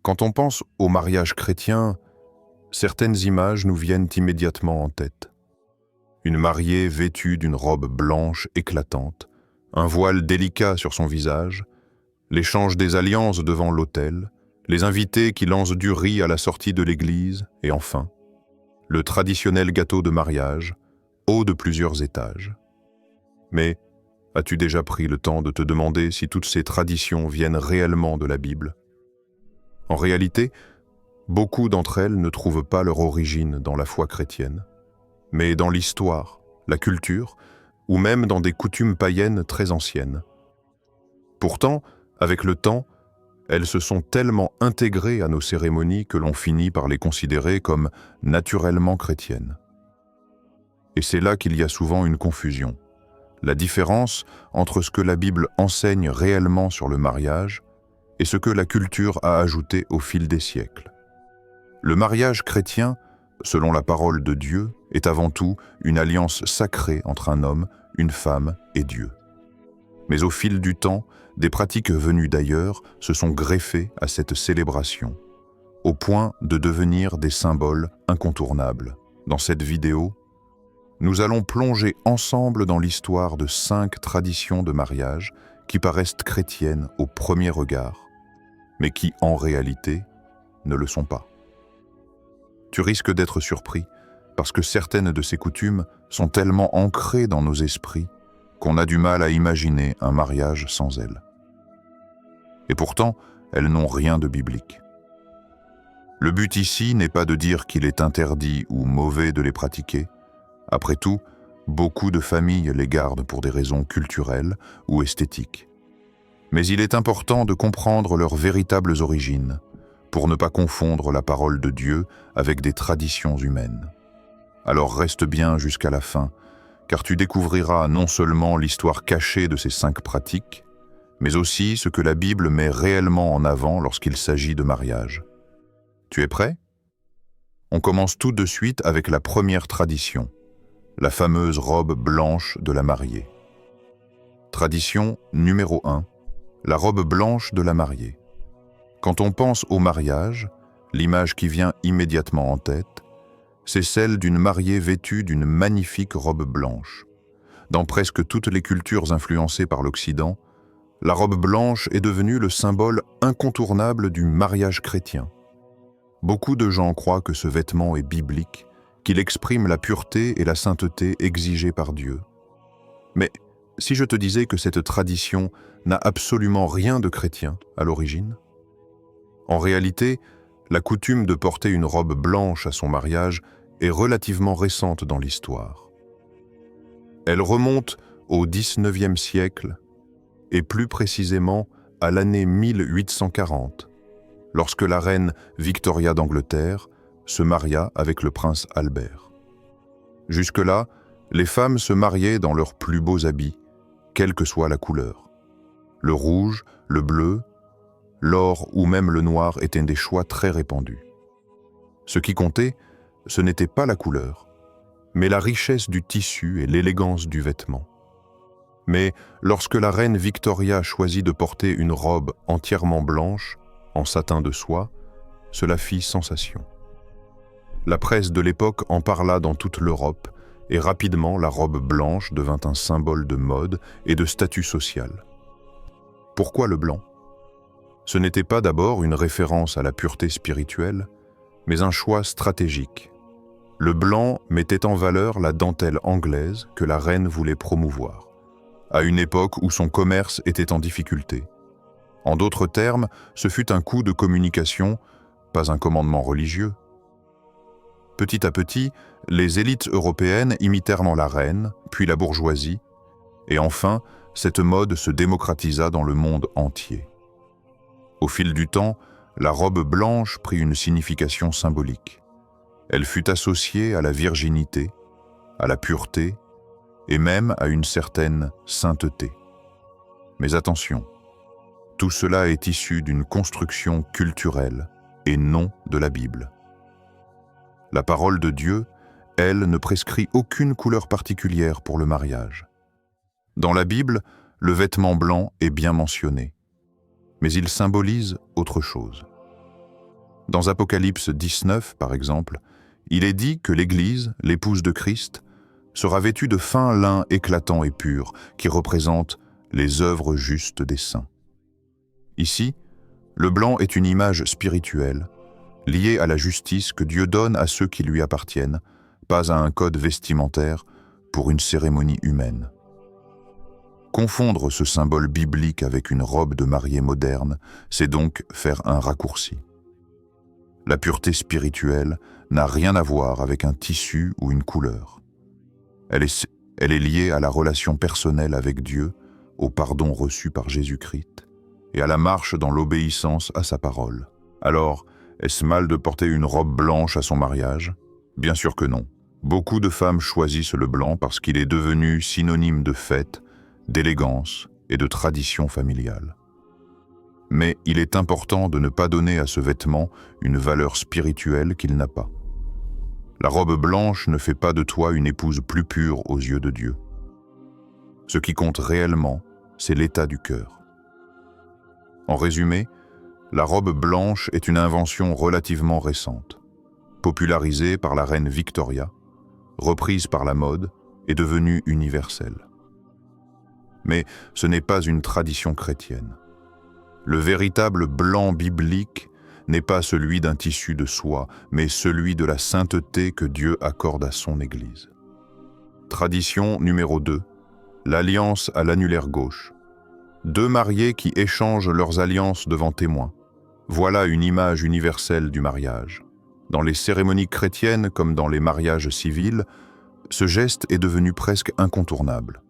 Quand on pense au mariage chrétien, certaines images nous viennent immédiatement en tête. Une mariée vêtue d'une robe blanche éclatante, un voile délicat sur son visage, l'échange des alliances devant l'autel, les invités qui lancent du riz à la sortie de l'église, et enfin, le traditionnel gâteau de mariage, haut de plusieurs étages. Mais as-tu déjà pris le temps de te demander si toutes ces traditions viennent réellement de la Bible? En réalité, beaucoup d'entre elles ne trouvent pas leur origine dans la foi chrétienne, mais dans l'histoire, la culture, ou même dans des coutumes païennes très anciennes. Pourtant, avec le temps, elles se sont tellement intégrées à nos cérémonies que l'on finit par les considérer comme naturellement chrétiennes. Et c'est là qu'il y a souvent une confusion. La différence entre ce que la Bible enseigne réellement sur le mariage et ce que la culture a ajouté au fil des siècles. Le mariage chrétien, selon la parole de Dieu, est avant tout une alliance sacrée entre un homme, une femme et Dieu. Mais au fil du temps, des pratiques venues d'ailleurs se sont greffées à cette célébration, au point de devenir des symboles incontournables. Dans cette vidéo, nous allons plonger ensemble dans l'histoire de 5 traditions de mariage qui paraissent chrétiennes au premier regard, mais qui, en réalité, ne le sont pas. Tu risques d'être surpris, parce que certaines de ces coutumes sont tellement ancrées dans nos esprits qu'on a du mal à imaginer un mariage sans elles. Et pourtant, elles n'ont rien de biblique. Le but ici n'est pas de dire qu'il est interdit ou mauvais de les pratiquer. Après tout, beaucoup de familles les gardent pour des raisons culturelles ou esthétiques. Mais il est important de comprendre leurs véritables origines, pour ne pas confondre la parole de Dieu avec des traditions humaines. Alors reste bien jusqu'à la fin, car tu découvriras non seulement l'histoire cachée de ces 5 pratiques, mais aussi ce que la Bible met réellement en avant lorsqu'il s'agit de mariage. Tu es prêt? On commence tout de suite avec la première tradition, la fameuse robe blanche de la mariée. Tradition numéro 1, la robe blanche de la mariée. Quand on pense au mariage, l'image qui vient immédiatement en tête, c'est celle d'une mariée vêtue d'une magnifique robe blanche. Dans presque toutes les cultures influencées par l'Occident, la robe blanche est devenue le symbole incontournable du mariage chrétien. Beaucoup de gens croient que ce vêtement est biblique, qu'il exprime la pureté et la sainteté exigées par Dieu. Mais si je te disais que cette tradition n'a absolument rien de chrétien à l'origine? En réalité, la coutume de porter une robe blanche à son mariage est relativement récente dans l'histoire. Elle remonte au XIXe siècle et plus précisément à l'année 1840, lorsque la reine Victoria d'Angleterre se maria avec le prince Albert. Jusque-là, les femmes se mariaient dans leurs plus beaux habits, quelle que soit la couleur. Le rouge, le bleu, l'or ou même le noir étaient des choix très répandus. Ce qui comptait, ce n'était pas la couleur, mais la richesse du tissu et l'élégance du vêtement. Mais lorsque la reine Victoria choisit de porter une robe entièrement blanche, en satin de soie, cela fit sensation. La presse de l'époque en parla dans toute l'Europe, et rapidement la robe blanche devint un symbole de mode et de statut social. Pourquoi le blanc? Ce n'était pas d'abord une référence à la pureté spirituelle, mais un choix stratégique. Le blanc mettait en valeur la dentelle anglaise que la reine voulait promouvoir, à une époque où son commerce était en difficulté. En d'autres termes, ce fut un coup de communication, pas un commandement religieux. Petit à petit, les élites européennes imitèrent la reine, puis la bourgeoisie, et enfin, cette mode se démocratisa dans le monde entier. Au fil du temps, la robe blanche prit une signification symbolique. Elle fut associée à la virginité, à la pureté et même à une certaine sainteté. Mais attention, tout cela est issu d'une construction culturelle et non de la Bible. La parole de Dieu, elle, ne prescrit aucune couleur particulière pour le mariage. Dans la Bible, le vêtement blanc est bien mentionné, mais il symbolise autre chose. Dans Apocalypse 19, par exemple, il est dit que l'Église, l'épouse de Christ, sera vêtue de fin lin éclatant et pur, qui représente les œuvres justes des saints. Ici, le blanc est une image spirituelle, liée à la justice que Dieu donne à ceux qui lui appartiennent, pas à un code vestimentaire pour une cérémonie humaine. Confondre ce symbole biblique avec une robe de mariée moderne, c'est donc faire un raccourci. La pureté spirituelle n'a rien à voir avec un tissu ou une couleur. Elle est liée à la relation personnelle avec Dieu, au pardon reçu par Jésus-Christ, et à la marche dans l'obéissance à sa parole. Alors, est-ce mal de porter une robe blanche à son mariage? Bien sûr que non. Beaucoup de femmes choisissent le blanc parce qu'il est devenu synonyme de fête, d'élégance et de tradition familiale. Mais il est important de ne pas donner à ce vêtement une valeur spirituelle qu'il n'a pas. La robe blanche ne fait pas de toi une épouse plus pure aux yeux de Dieu. Ce qui compte réellement, c'est l'état du cœur. En résumé, la robe blanche est une invention relativement récente, popularisée par la reine Victoria, reprise par la mode et devenue universelle. Mais ce n'est pas une tradition chrétienne. Le véritable blanc biblique n'est pas celui d'un tissu de soie, mais celui de la sainteté que Dieu accorde à son Église. Tradition numéro 2, l'alliance à l'annulaire gauche. Deux mariés qui échangent leurs alliances devant témoins. Voilà une image universelle du mariage. Dans les cérémonies chrétiennes comme dans les mariages civils, ce geste est devenu presque incontournable.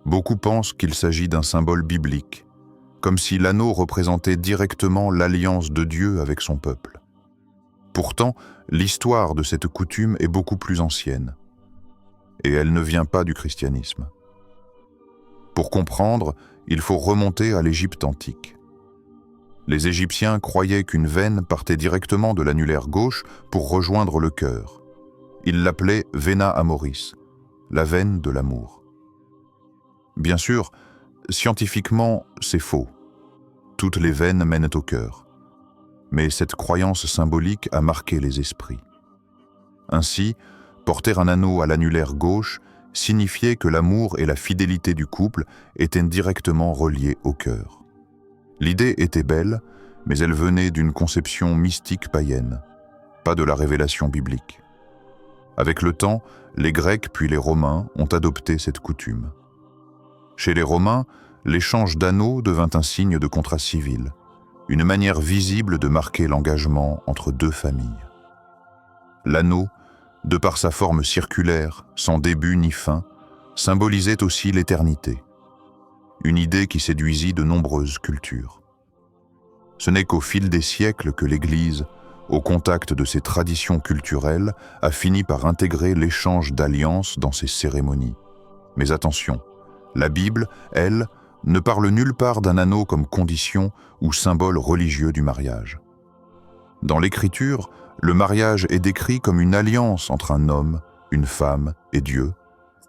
Beaucoup pensent qu'il s'agit d'un symbole biblique, comme si l'anneau représentait directement l'alliance de Dieu avec son peuple. Pourtant, l'histoire de cette coutume est beaucoup plus ancienne, et elle ne vient pas du christianisme. Pour comprendre, il faut remonter à l'Égypte antique. Les Égyptiens croyaient qu'une veine partait directement de l'annulaire gauche pour rejoindre le cœur. Ils l'appelaient vena amoris, la veine de l'amour. Bien sûr, scientifiquement, c'est faux. Toutes les veines mènent au cœur. Mais cette croyance symbolique a marqué les esprits. Ainsi, porter un anneau à l'annulaire gauche signifiait que l'amour et la fidélité du couple étaient directement reliés au cœur. L'idée était belle, mais elle venait d'une conception mystique païenne, pas de la révélation biblique. Avec le temps, les Grecs puis les Romains ont adopté cette coutume. Chez les Romains, l'échange d'anneaux devint un signe de contrat civil, une manière visible de marquer l'engagement entre deux familles. L'anneau, de par sa forme circulaire, sans début ni fin, symbolisait aussi l'éternité, une idée qui séduisit de nombreuses cultures. Ce n'est qu'au fil des siècles que l'Église, au contact de ses traditions culturelles, a fini par intégrer l'échange d'alliances dans ses cérémonies. Mais attention, la Bible, elle, ne parle nulle part d'un anneau comme condition ou symbole religieux du mariage. Dans l'Écriture, le mariage est décrit comme une alliance entre un homme, une femme et Dieu,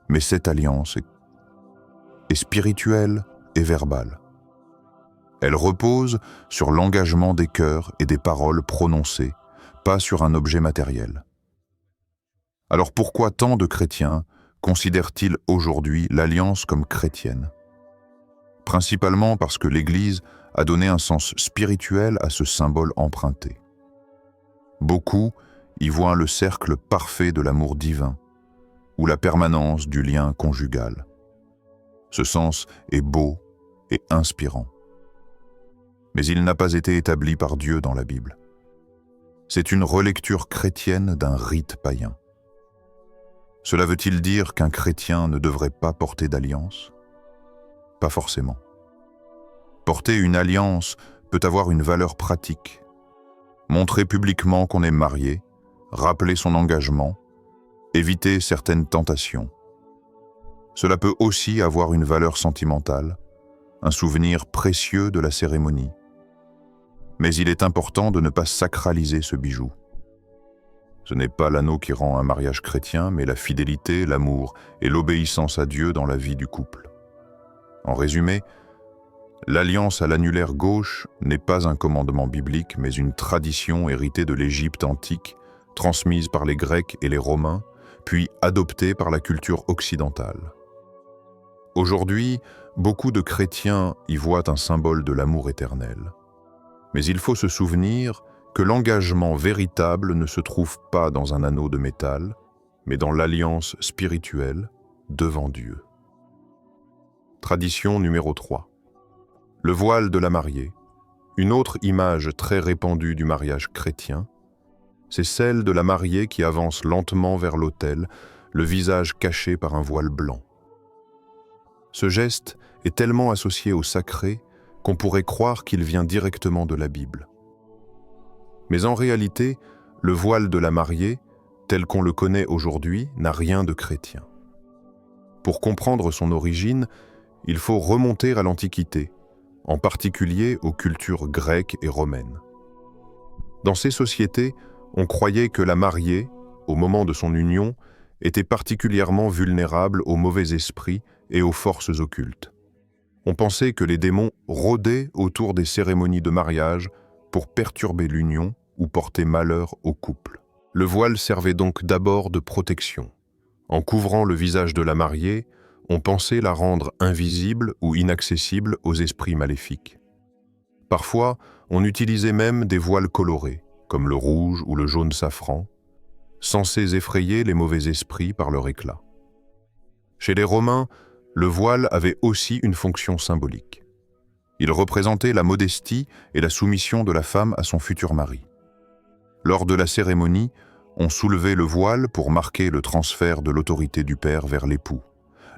mais cette alliance est spirituelle et verbale. Elle repose sur l'engagement des cœurs et des paroles prononcées, pas sur un objet matériel. Alors pourquoi tant de chrétiens considèrent-ils aujourd'hui l'alliance comme chrétienne? Principalement parce que l'Église a donné un sens spirituel à ce symbole emprunté. Beaucoup y voient le cercle parfait de l'amour divin, ou la permanence du lien conjugal. Ce sens est beau et inspirant. Mais il n'a pas été établi par Dieu dans la Bible. C'est une relecture chrétienne d'un rite païen. Cela veut-il dire qu'un chrétien ne devrait pas porter d'alliance? Pas forcément. Porter une alliance peut avoir une valeur pratique. Montrer publiquement qu'on est marié, rappeler son engagement, éviter certaines tentations. Cela peut aussi avoir une valeur sentimentale, un souvenir précieux de la cérémonie. Mais il est important de ne pas sacraliser ce bijou. Ce n'est pas l'anneau qui rend un mariage chrétien, mais la fidélité, l'amour et l'obéissance à Dieu dans la vie du couple. En résumé, L'alliance à l'annulaire gauche n'est pas un commandement biblique, mais une tradition héritée de l'Égypte antique, transmise par les Grecs et les Romains, puis adoptée par la culture occidentale. Aujourd'hui, beaucoup de chrétiens y voient un symbole de l'amour éternel. Mais il faut se souvenir que l'engagement véritable ne se trouve pas dans un anneau de métal, mais dans l'alliance spirituelle devant Dieu. Tradition numéro 3. Le voile de la mariée, une autre image très répandue du mariage chrétien, c'est celle de la mariée qui avance lentement vers l'autel, le visage caché par un voile blanc. Ce geste est tellement associé au sacré qu'on pourrait croire qu'il vient directement de la Bible. Mais en réalité, le voile de la mariée, tel qu'on le connaît aujourd'hui, n'a rien de chrétien. Pour comprendre son origine, il faut remonter à l'Antiquité, en particulier aux cultures grecques et romaines. Dans ces sociétés, on croyait que la mariée, au moment de son union, était particulièrement vulnérable aux mauvais esprits et aux forces occultes. On pensait que les démons rôdaient autour des cérémonies de mariage pour perturber l'union ou porter malheur au couple. Le voile servait donc d'abord de protection. En couvrant le visage de la mariée, on pensait la rendre invisible ou inaccessible aux esprits maléfiques. Parfois, on utilisait même des voiles colorés, comme le rouge ou le jaune safran, censés effrayer les mauvais esprits par leur éclat. Chez les Romains, le voile avait aussi une fonction symbolique. Il représentait la modestie et la soumission de la femme à son futur mari. Lors de la cérémonie, on soulevait le voile pour marquer le transfert de l'autorité du père vers l'époux.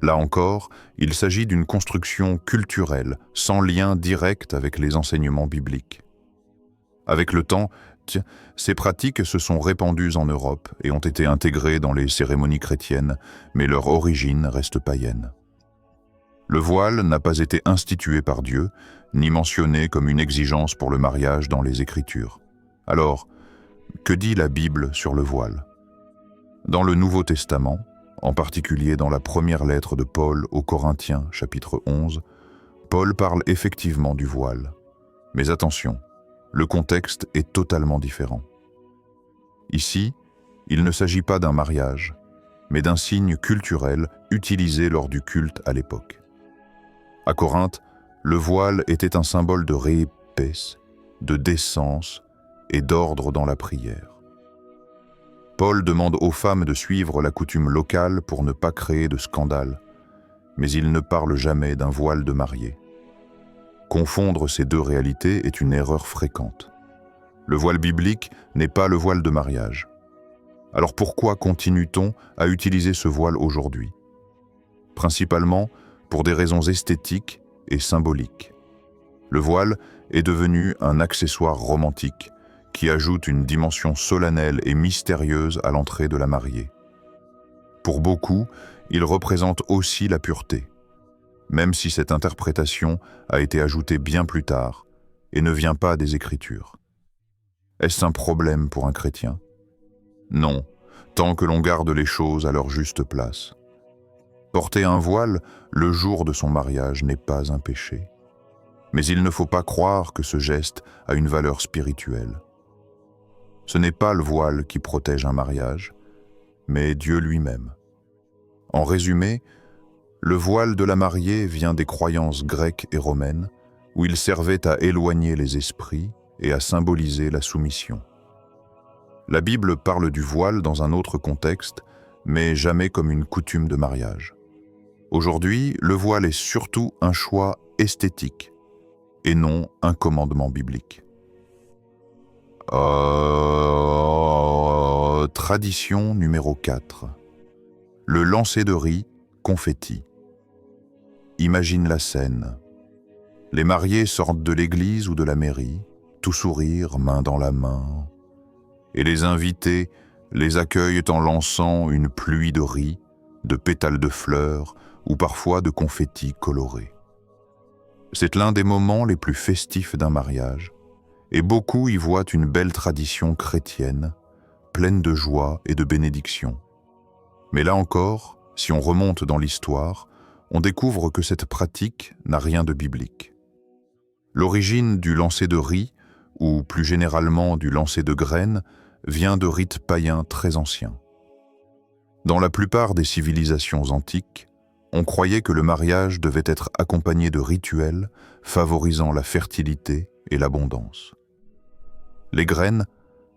Là encore, il s'agit d'une construction culturelle, sans lien direct avec les enseignements bibliques. Avec le temps, ces pratiques se sont répandues en Europe et ont été intégrées dans les cérémonies chrétiennes, mais leur origine reste païenne. Le voile n'a pas été institué par Dieu, ni mentionné comme une exigence pour le mariage dans les Écritures. Alors, que dit la Bible sur le voile? Dans le Nouveau Testament, en particulier dans la première lettre de Paul aux Corinthiens, chapitre 11, Paul parle effectivement du voile. Mais attention, le contexte est totalement différent. Ici, il ne s'agit pas d'un mariage, mais d'un signe culturel utilisé lors du culte à l'époque. À Corinthe, le voile était un symbole de répès, de décence et d'ordre dans la prière. Paul demande aux femmes de suivre la coutume locale pour ne pas créer de scandale, mais il ne parle jamais d'un voile de mariée. Confondre ces deux réalités est une erreur fréquente. Le voile biblique n'est pas le voile de mariage. Alors pourquoi continue-t-on à utiliser ce voile aujourd'hui? Principalement pour des raisons esthétiques et symboliques. Le voile est devenu un accessoire romantique qui ajoute une dimension solennelle et mystérieuse à l'entrée de la mariée. Pour beaucoup, il représente aussi la pureté, même si cette interprétation a été ajoutée bien plus tard et ne vient pas des Écritures. Est-ce un problème pour un chrétien? Non, tant que l'on garde les choses à leur juste place. Porter un voile le jour de son mariage n'est pas un péché. Mais il ne faut pas croire que ce geste a une valeur spirituelle. Ce n'est pas le voile qui protège un mariage, mais Dieu lui-même. En résumé, le voile de la mariée vient des croyances grecques et romaines, où il servait à éloigner les esprits et à symboliser la soumission. La Bible parle du voile dans un autre contexte, mais jamais comme une coutume de mariage. Aujourd'hui, le voile est surtout un choix esthétique, et non un commandement biblique. Tradition numéro 4. Le lancer de riz, confetti. Imagine la scène. Les mariés sortent de l'église ou de la mairie, tout sourire, main dans la main, et les invités les accueillent en lançant une pluie de riz, de pétales de fleurs ou parfois de confettis colorés. C'est l'un des moments les plus festifs d'un mariage, et beaucoup y voient une belle tradition chrétienne, pleine de joie et de bénédiction. Mais là encore, si on remonte dans l'histoire, on découvre que cette pratique n'a rien de biblique. L'origine du lancer de riz, ou plus généralement du lancer de graines, vient de rites païens très anciens. Dans la plupart des civilisations antiques, on croyait que le mariage devait être accompagné de rituels favorisant la fertilité et l'abondance. Les graines,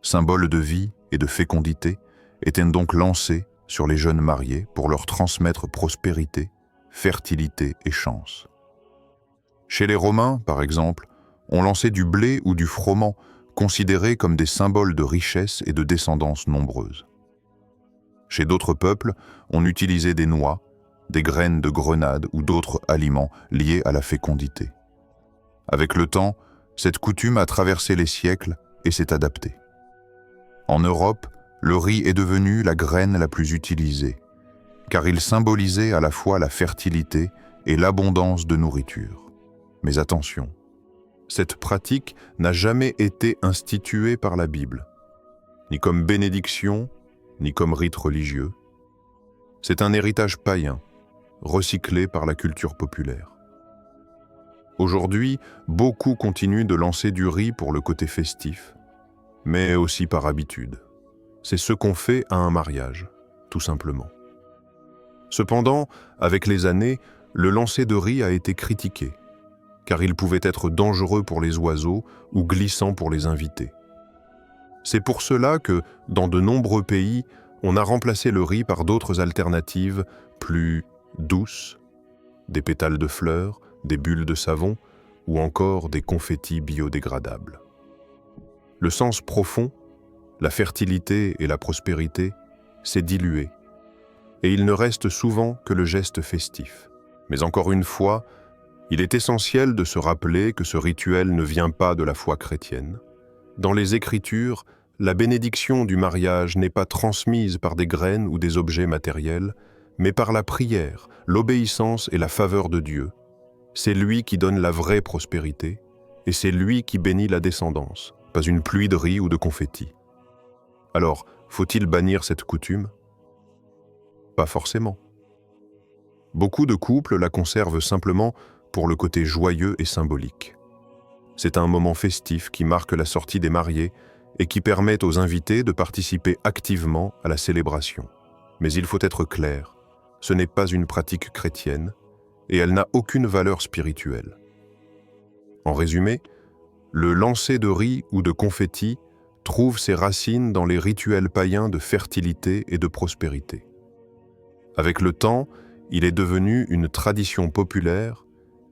symboles de vie et de fécondité, étaient donc lancées sur les jeunes mariés pour leur transmettre prospérité, fertilité et chance. Chez les Romains, par exemple, on lançait du blé ou du froment, considérés comme des symboles de richesse et de descendance nombreuse. Chez d'autres peuples, on utilisait des noix, des graines de grenade ou d'autres aliments liés à la fécondité. Avec le temps, cette coutume a traversé les siècles et s'est adaptée. En Europe, le riz est devenu la graine la plus utilisée, car il symbolisait à la fois la fertilité et l'abondance de nourriture. Mais attention, cette pratique n'a jamais été instituée par la Bible, ni comme bénédiction, ni comme rite religieux. C'est un héritage païen, recyclé par la culture populaire. Aujourd'hui, beaucoup continuent de lancer du riz pour le côté festif, mais aussi par habitude. C'est ce qu'on fait à un mariage, tout simplement. Cependant, avec les années, le lancer de riz a été critiqué, car il pouvait être dangereux pour les oiseaux ou glissant pour les invités. C'est pour cela que, dans de nombreux pays, on a remplacé le riz par d'autres alternatives plus douces, des pétales de fleurs, des bulles de savon ou encore des confettis biodégradables. Le sens profond, la fertilité et la prospérité, s'est dilué, et il ne reste souvent que le geste festif. Mais encore une fois, il est essentiel de se rappeler que ce rituel ne vient pas de la foi chrétienne. Dans les Écritures, la bénédiction du mariage n'est pas transmise par des graines ou des objets matériels, mais par la prière, l'obéissance et la faveur de Dieu. C'est lui qui donne la vraie prospérité, et c'est lui qui bénit la descendance, pas une pluie de riz ou de confettis. Alors, faut-il bannir cette coutume? Pas forcément. Beaucoup de couples la conservent simplement pour le côté joyeux et symbolique. C'est un moment festif qui marque la sortie des mariés et qui permet aux invités de participer activement à la célébration. Mais il faut être clair, ce n'est pas une pratique chrétienne et elle n'a aucune valeur spirituelle. En résumé, le lancer de riz ou de confettis trouve ses racines dans les rituels païens de fertilité et de prospérité. Avec le temps, il est devenu une tradition populaire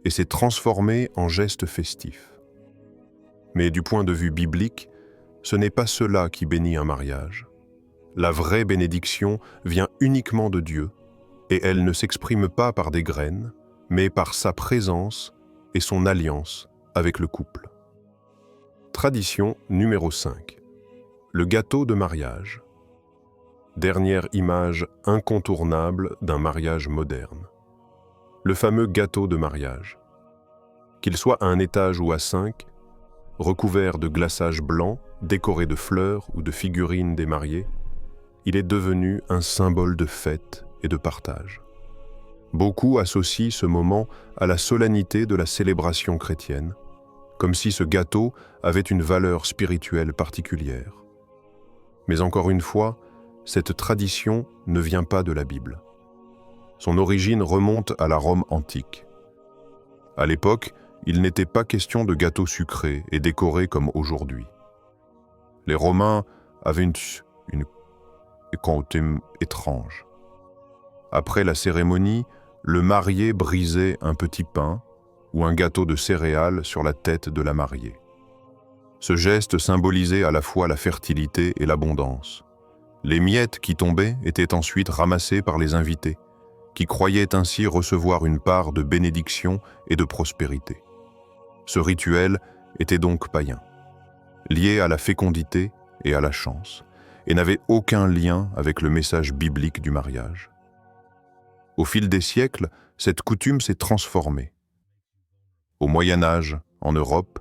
et s'est transformé en geste festif. Mais du point de vue biblique, ce n'est pas cela qui bénit un mariage. La vraie bénédiction vient uniquement de Dieu, et elle ne s'exprime pas par des graines, mais par sa présence et son alliance avec le couple. Tradition numéro 5. Le gâteau de mariage. Dernière image incontournable d'un mariage moderne. Le fameux gâteau de mariage. Qu'il soit à un étage ou à 5, recouvert de glaçage blanc, décoré de fleurs ou de figurines des mariés, il est devenu un symbole de fête et de partage. Beaucoup associent ce moment à la solennité de la célébration chrétienne, comme si ce gâteau avait une valeur spirituelle particulière. Mais encore une fois, cette tradition ne vient pas de la Bible. Son origine remonte à la Rome antique. À l'époque, il n'était pas question de gâteaux sucrés et décorés comme aujourd'hui. Les Romains avaient une coutume étrange. Après la cérémonie, le marié brisait un petit pain ou un gâteau de céréales sur la tête de la mariée. Ce geste symbolisait à la fois la fertilité et l'abondance. Les miettes qui tombaient étaient ensuite ramassées par les invités, qui croyaient ainsi recevoir une part de bénédiction et de prospérité. Ce rituel était donc païen, lié à la fécondité et à la chance, et n'avait aucun lien avec le message biblique du mariage. Au fil des siècles, cette coutume s'est transformée. Au Moyen Âge, en Europe,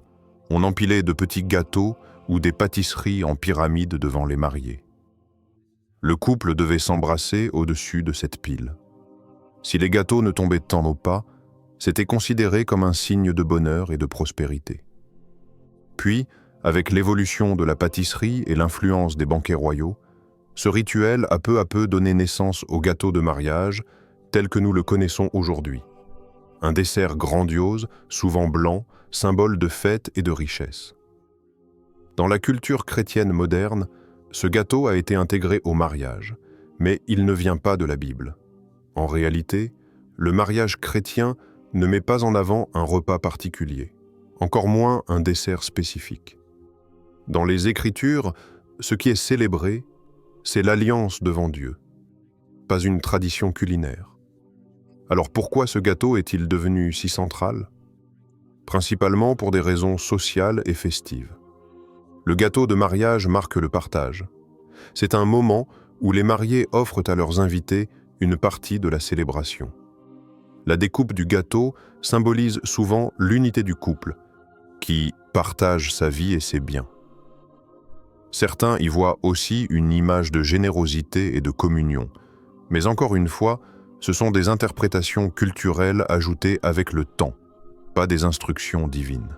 on empilait de petits gâteaux ou des pâtisseries en pyramide devant les mariés. Le couple devait s'embrasser au-dessus de cette pile. Si les gâteaux ne tombaient en pas, C'était considéré comme un signe de bonheur et de prospérité. Puis, avec l'évolution de la pâtisserie et l'influence des banquets royaux, ce rituel a peu à peu donné naissance au gâteau de mariage tel que nous le connaissons aujourd'hui. Un dessert grandiose, souvent blanc, symbole de fête et de richesse. Dans la culture chrétienne moderne, ce gâteau a été intégré au mariage, mais il ne vient pas de la Bible. En réalité, le mariage chrétien ne met pas en avant un repas particulier, encore moins un dessert spécifique. Dans les Écritures, ce qui est célébré, c'est l'alliance devant Dieu, pas une tradition culinaire. Alors pourquoi ce gâteau est-il devenu si central? Principalement pour des raisons sociales et festives. Le gâteau de mariage marque le partage. C'est un moment où les mariés offrent à leurs invités une partie de la célébration. La découpe du gâteau symbolise souvent l'unité du couple, qui partage sa vie et ses biens. Certains y voient aussi une image de générosité et de communion, mais encore une fois, ce sont des interprétations culturelles ajoutées avec le temps, pas des instructions divines.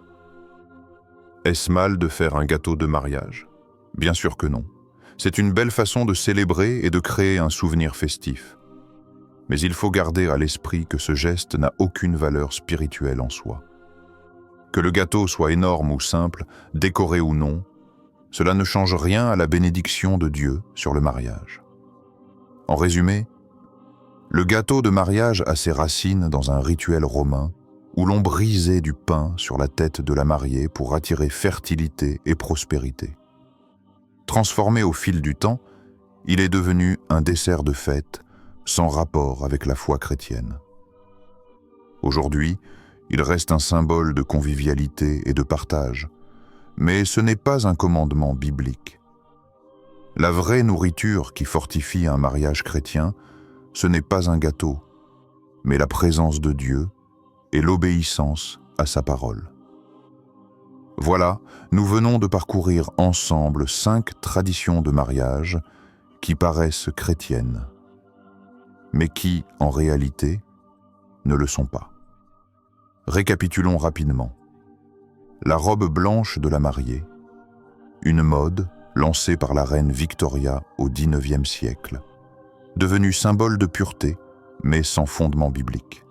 Est-ce mal de faire un gâteau de mariage? Bien sûr que non. C'est une belle façon de célébrer et de créer un souvenir festif. Mais il faut garder à l'esprit que ce geste n'a aucune valeur spirituelle en soi. Que le gâteau soit énorme ou simple, décoré ou non, cela ne change rien à la bénédiction de Dieu sur le mariage. En résumé, le gâteau de mariage a ses racines dans un rituel romain où l'on brisait du pain sur la tête de la mariée pour attirer fertilité et prospérité. Transformé au fil du temps, il est devenu un dessert de fête sans rapport avec la foi chrétienne. Aujourd'hui, il reste un symbole de convivialité et de partage, mais ce n'est pas un commandement biblique. La vraie nourriture qui fortifie un mariage chrétien, ce n'est pas un gâteau, mais la présence de Dieu et l'obéissance à sa parole. Voilà, nous venons de parcourir ensemble 5 traditions de mariage qui paraissent chrétiennes, mais qui, en réalité, ne le sont pas. Récapitulons rapidement. La robe blanche de la mariée, une mode lancée par la reine Victoria au XIXe siècle, devenue symbole de pureté, mais sans fondement biblique.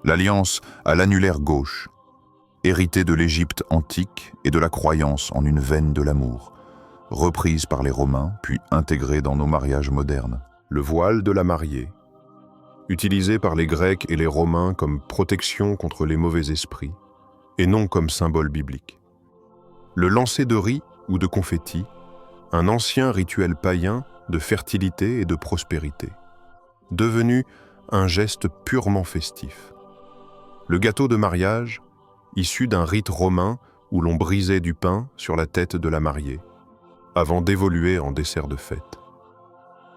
L'alliance à l'annulaire gauche, héritée de l'Égypte antique et de la croyance en une veine de l'amour, reprise par les Romains puis intégrée dans nos mariages modernes. Le voile de la mariée, utilisé par les Grecs et les Romains comme protection contre les mauvais esprits, et non comme symbole biblique. Le lancer de riz ou de confettis, un ancien rituel païen de fertilité et de prospérité, devenu un geste purement festif. Le gâteau de mariage, issu d'un rite romain où l'on brisait du pain sur la tête de la mariée, avant d'évoluer en dessert de fête.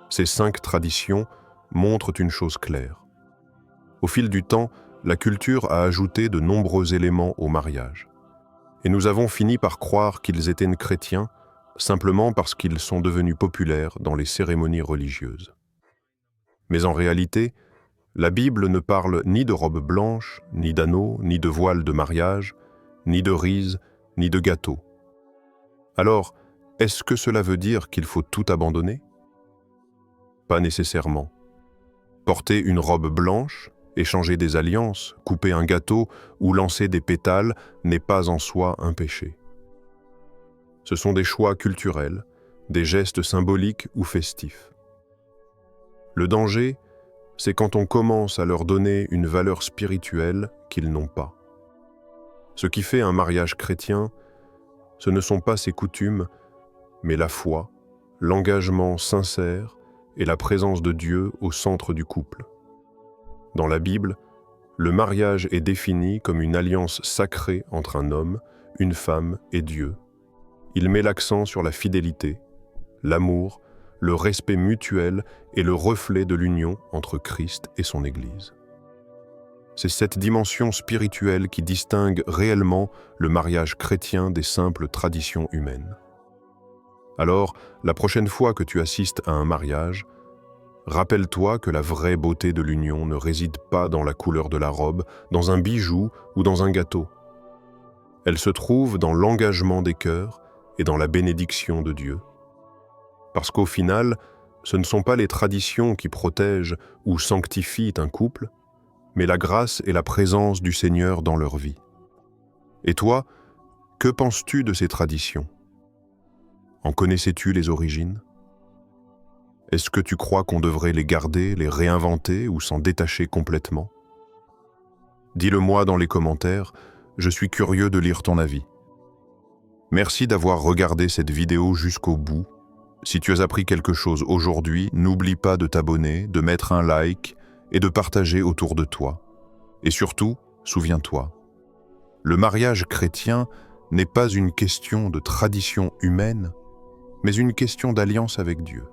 Ces 5 traditions montrent une chose claire. Au fil du temps, la culture a ajouté de nombreux éléments au mariage. Et nous avons fini par croire qu'ils étaient chrétiens simplement parce qu'ils sont devenus populaires dans les cérémonies religieuses. Mais en réalité, la Bible ne parle ni de robe blanche, ni d'anneau, ni de voile de mariage, ni de riz, ni de gâteau. Alors, est-ce que cela veut dire qu'il faut tout abandonner? Pas nécessairement. Porter une robe blanche, échanger des alliances, couper un gâteau ou lancer des pétales n'est pas en soi un péché. Ce sont des choix culturels, des gestes symboliques ou festifs. Le danger, c'est quand on commence à leur donner une valeur spirituelle qu'ils n'ont pas. Ce qui fait un mariage chrétien, ce ne sont pas ses coutumes, mais la foi, l'engagement sincère et la présence de Dieu au centre du couple. Dans la Bible, le mariage est défini comme une alliance sacrée entre un homme, une femme et Dieu. Il met l'accent sur la fidélité, l'amour, le respect mutuel et le reflet de l'union entre Christ et son Église. C'est cette dimension spirituelle qui distingue réellement le mariage chrétien des simples traditions humaines. Alors, la prochaine fois que tu assistes à un mariage, rappelle-toi que la vraie beauté de l'union ne réside pas dans la couleur de la robe, dans un bijou ou dans un gâteau. Elle se trouve dans l'engagement des cœurs et dans la bénédiction de Dieu. Parce qu'au final, ce ne sont pas les traditions qui protègent ou sanctifient un couple, mais la grâce et la présence du Seigneur dans leur vie. Et toi, que penses-tu de ces traditions? En connaissais-tu les origines? Est-ce que tu crois qu'on devrait les garder, les réinventer ou s'en détacher complètement? Dis-le-moi dans les commentaires, je suis curieux de lire ton avis. Merci d'avoir regardé cette vidéo jusqu'au bout. Si tu as appris quelque chose aujourd'hui, n'oublie pas de t'abonner, de mettre un like et de partager autour de toi. Et surtout, souviens-toi, le mariage chrétien n'est pas une question de tradition humaine, mais une question d'alliance avec Dieu.